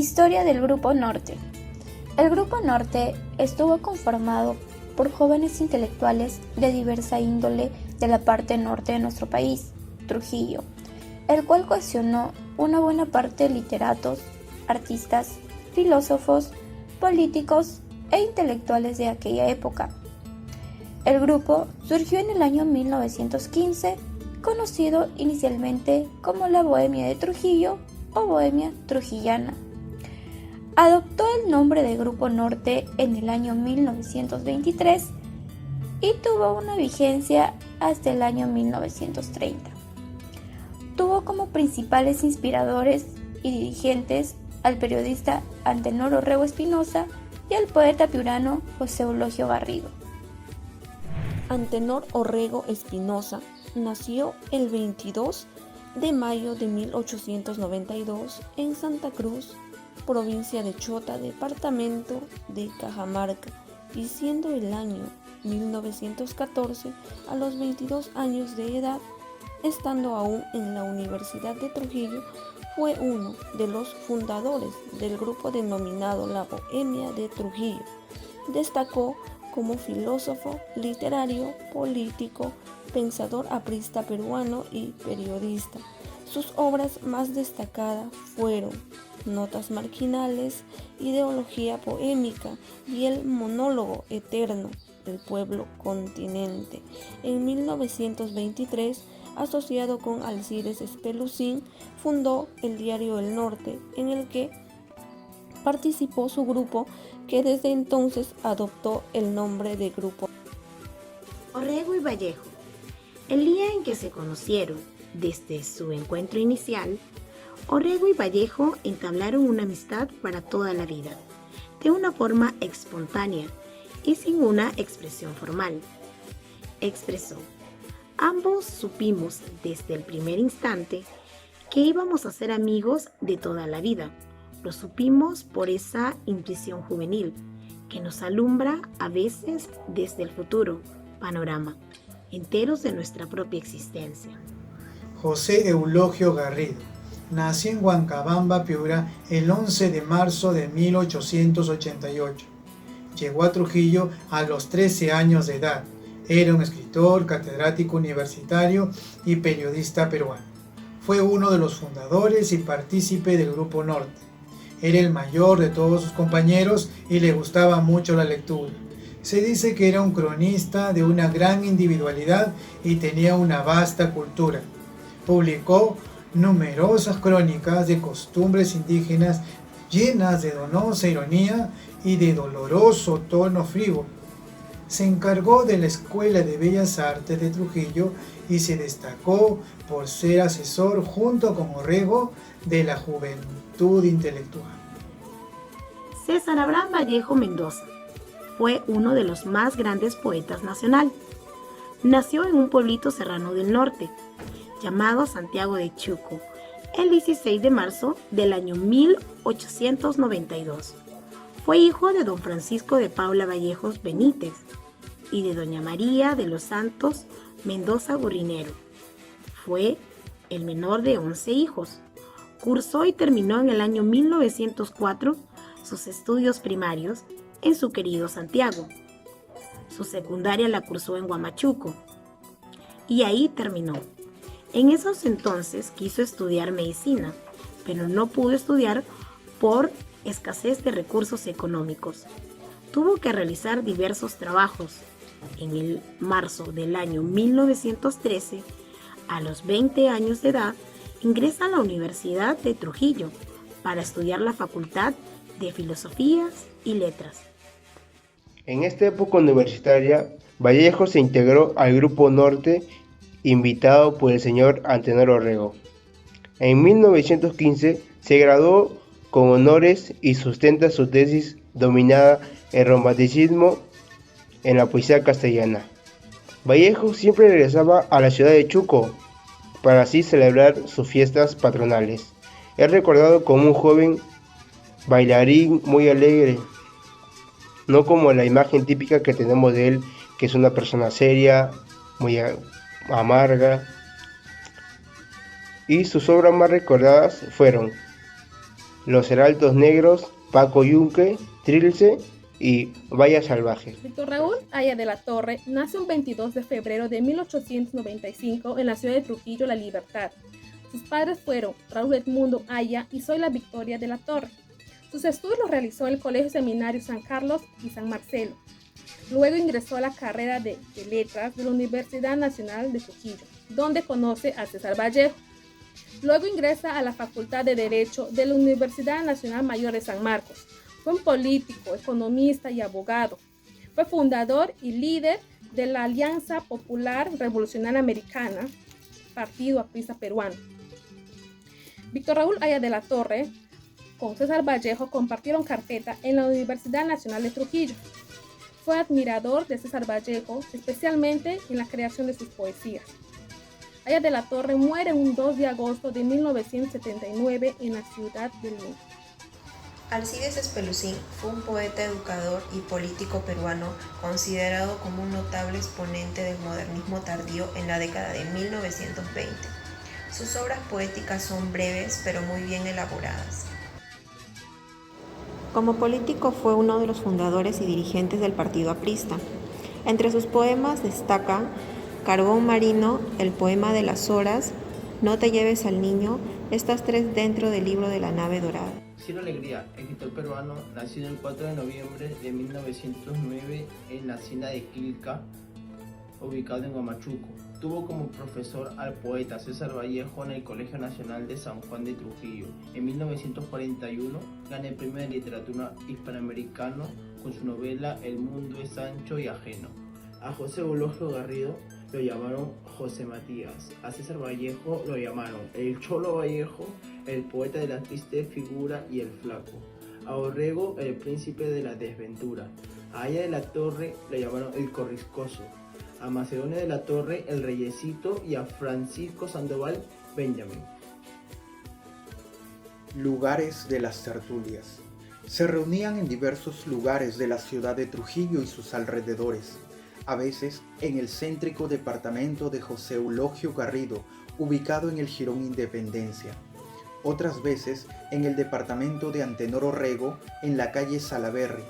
Historia del Grupo Norte. El Grupo Norte estuvo conformado por jóvenes intelectuales de diversa índole de la parte norte de nuestro país, Trujillo, el cual cohesionó una buena parte de literatos, artistas, filósofos, políticos e intelectuales de aquella época. El grupo surgió en el año 1915, conocido inicialmente como la Bohemia de Trujillo o Bohemia Trujillana. Adoptó el nombre de Grupo Norte en el año 1923 y tuvo una vigencia hasta el año 1930. Tuvo como principales inspiradores y dirigentes al periodista Antenor Orrego Espinosa y al poeta piurano José Eulogio Garrido. Antenor Orrego Espinosa nació el 22 de mayo de 1892 en Santa Cruz, provincia de Chota, departamento de Cajamarca, y siendo el año 1914 a los 22 años de edad, estando aún en la Universidad de Trujillo, fue uno de los fundadores del grupo denominado la Bohemia de Trujillo. Destacó como filósofo, literario, político, pensador aprista peruano y periodista. Sus obras más destacadas fueron Notas marginales, Ideología poémica y El monólogo eterno del pueblo continente. En 1923, asociado con Alcides Espelucín, fundó el diario El Norte, en el que participó su grupo, que desde entonces adoptó el nombre de Grupo Orrego y Vallejo. El día en que se conocieron, desde su encuentro inicial, Orrego y Vallejo entablaron una amistad para toda la vida, de una forma espontánea y sin una expresión formal. Expresó: ambos supimos desde el primer instante que íbamos a ser amigos de toda la vida. Lo supimos por esa intuición juvenil que nos alumbra a veces desde el futuro panorama, enteros de nuestra propia existencia. José Eulogio Garrido nació en Huancabamba, Piura, el 11 de marzo de 1888. Llegó a Trujillo a los 13 años de edad. Era un escritor, catedrático universitario y periodista peruano. Fue uno de los fundadores y partícipe del Grupo Norte. Era el mayor de todos sus compañeros y le gustaba mucho la lectura. Se dice que era un cronista de una gran individualidad y tenía una vasta cultura. Publicó numerosas crónicas de costumbres indígenas llenas de donosa ironía y de doloroso tono frívolo. Se encargó de la Escuela de Bellas Artes de Trujillo y se destacó por ser asesor junto con Orrego de la juventud intelectual. César Abraham Vallejo Mendoza fue uno de los más grandes poetas nacional. Nació en un pueblito serrano del norte, llamado Santiago de Chuco, el 16 de marzo del año 1892. Fue hijo de don Francisco de Paula Vallejos Benítez y de doña María de los Santos Mendoza Gurrinero. Fue el menor de 11 hijos. Cursó y terminó en el año 1904 sus estudios primarios en su querido Santiago. Su secundaria la cursó en Huamachuco y ahí terminó. En esos entonces quiso estudiar medicina, pero no pudo estudiar por escasez de recursos económicos. Tuvo que realizar diversos trabajos. En el marzo del año 1913, a los 20 años de edad, ingresa a la Universidad de Trujillo para estudiar la Facultad de Filosofías y Letras. En esta época universitaria, Vallejo se integró al Grupo Norte, invitado por el señor Antenor Orrego. En 1915 se graduó con honores y sustenta su tesis dominada El romanticismo en la poesía castellana. Vallejo siempre regresaba a la ciudad de Chuco para así celebrar sus fiestas patronales. Es recordado como un joven bailarín muy alegre, no como la imagen típica que tenemos de él, que es una persona seria, muy amarga. Y sus obras más recordadas fueron Los Heraldos Negros, Paco Yunque, Trilce y Valla Salvaje. Víctor Raúl Haya de la Torre nace un 22 de febrero de 1895 en la ciudad de Trujillo, La Libertad. Sus padres fueron Raúl Edmundo Haya y Zoila Victoria de la Torre. Sus estudios los realizó en el Colegio Seminario San Carlos y San Marcelo. Luego ingresó a la carrera de Letras de la Universidad Nacional de Trujillo, donde conoce a César Vallejo. Luego ingresa a la Facultad de Derecho de la Universidad Nacional Mayor de San Marcos. Fue un político, economista y abogado. Fue fundador y líder de la Alianza Popular Revolucionaria Americana, Partido Aprista Peruano. Víctor Raúl Haya de la Torre con César Vallejo compartieron carpeta en la Universidad Nacional de Trujillo. Fue admirador de César Vallejo, especialmente en la creación de sus poesías. Haya de la Torre muere un 2 de agosto de 1979 en la ciudad de Lima. Alcides Espelucín fue un poeta, educador y político peruano considerado como un notable exponente del modernismo tardío en la década de 1920. Sus obras poéticas son breves pero muy bien elaboradas. Como político fue uno de los fundadores y dirigentes del Partido Aprista. Entre sus poemas destaca Carbón Marino, el poema de las horas, No te lleves al niño, estas tres dentro del libro de la nave dorada. Ciro Alegría, escritor peruano, nacido el 4 de noviembre de 1909 en la hacienda de Quilca, ubicado en Huamachuco. Tuvo como profesor al poeta César Vallejo en el Colegio Nacional de San Juan de Trujillo. En 1941 gana el Premio de Literatura Hispanoamericano con su novela El mundo es ancho y ajeno. A José Eulogio Garrido lo llamaron José Matías. A César Vallejo lo llamaron el Cholo Vallejo, el poeta de la triste figura y el flaco. A Orrego, el príncipe de la desventura. A Haya de la Torre le llamaron el Corriscoso. A Macedonio de la Torre, el Reyesito, y a Francisco Sandoval, Benjamín. Lugares de las tertulias. Se reunían en diversos lugares de la ciudad de Trujillo y sus alrededores, a veces en el céntrico departamento de José Eulogio Garrido, ubicado en el Jirón Independencia. Otras veces en el departamento de Antenor Orrego, en la calle Salaberry,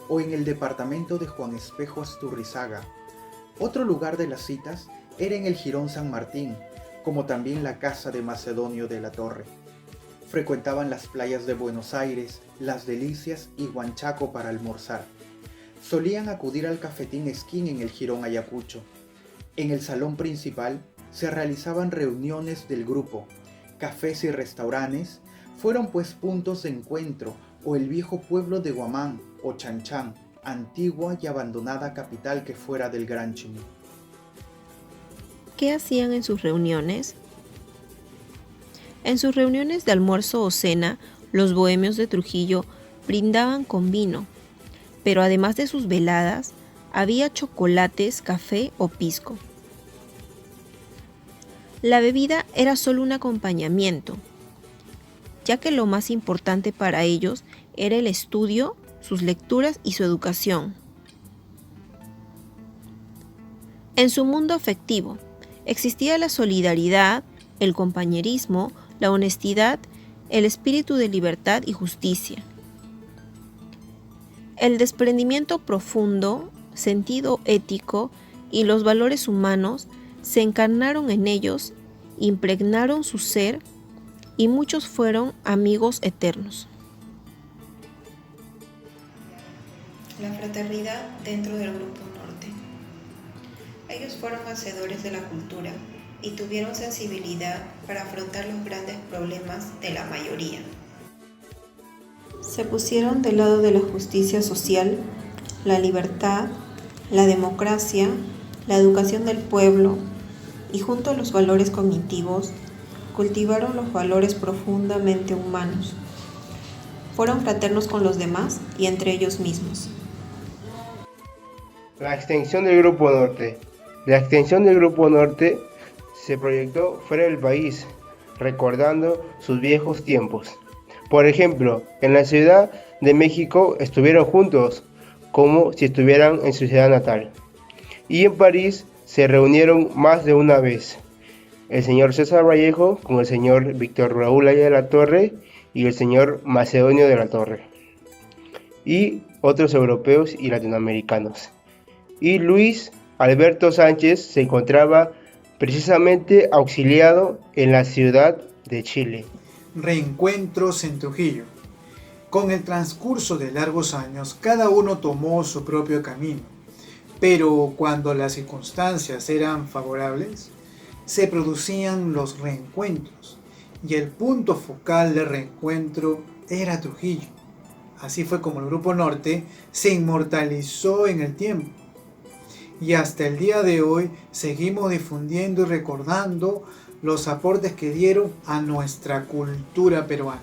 o en el departamento de Juan Espejo Asturrizaga. Otro lugar de las citas era en el Jirón San Martín, como también la casa de Macedonio de la Torre. Frecuentaban las playas de Buenos Aires, Las Delicias y Huanchaco para almorzar. Solían acudir al cafetín Esquín en el Jirón Ayacucho. En el salón principal se realizaban reuniones del grupo. Cafés y restaurantes fueron pues puntos de encuentro, o el viejo pueblo de Huamán o Chanchán, antigua y abandonada capital que fuera del Gran Chimú. ¿Qué hacían en sus reuniones? En sus reuniones de almuerzo o cena, los bohemios de Trujillo brindaban con vino, pero además de sus veladas, había chocolates, café o pisco. La bebida era solo un acompañamiento, ya que lo más importante para ellos era el estudio, sus lecturas y su educación. En su mundo afectivo existía la solidaridad, el compañerismo, la honestidad, el espíritu de libertad y justicia. El desprendimiento profundo, sentido ético y los valores humanos se encarnaron en ellos, impregnaron su ser y muchos fueron amigos eternos. La fraternidad dentro del Grupo Norte. Ellos fueron hacedores de la cultura y tuvieron sensibilidad para afrontar los grandes problemas de la mayoría. Se pusieron del lado de la justicia social, la libertad, la democracia, la educación del pueblo y junto a los valores cognitivos, cultivaron los valores profundamente humanos. Fueron fraternos con los demás y entre ellos mismos. La extensión del Grupo Norte. La extensión del Grupo Norte se proyectó fuera del país, recordando sus viejos tiempos. Por ejemplo, en la Ciudad de México estuvieron juntos, como si estuvieran en su ciudad natal. Y en París se reunieron más de una vez. El señor César Vallejo con el señor Víctor Raúl Haya de la Torre y el señor Macedonio de la Torre, y otros europeos y latinoamericanos. Y Luis Alberto Sánchez se encontraba precisamente auxiliado en la ciudad de Chile. Reencuentros en Trujillo. Con el transcurso de largos años, cada uno tomó su propio camino, pero cuando las circunstancias eran favorables, se producían los reencuentros, y el punto focal de reencuentro era Trujillo. Así fue como el Grupo Norte se inmortalizó en el tiempo, y hasta el día de hoy seguimos difundiendo y recordando los aportes que dieron a nuestra cultura peruana.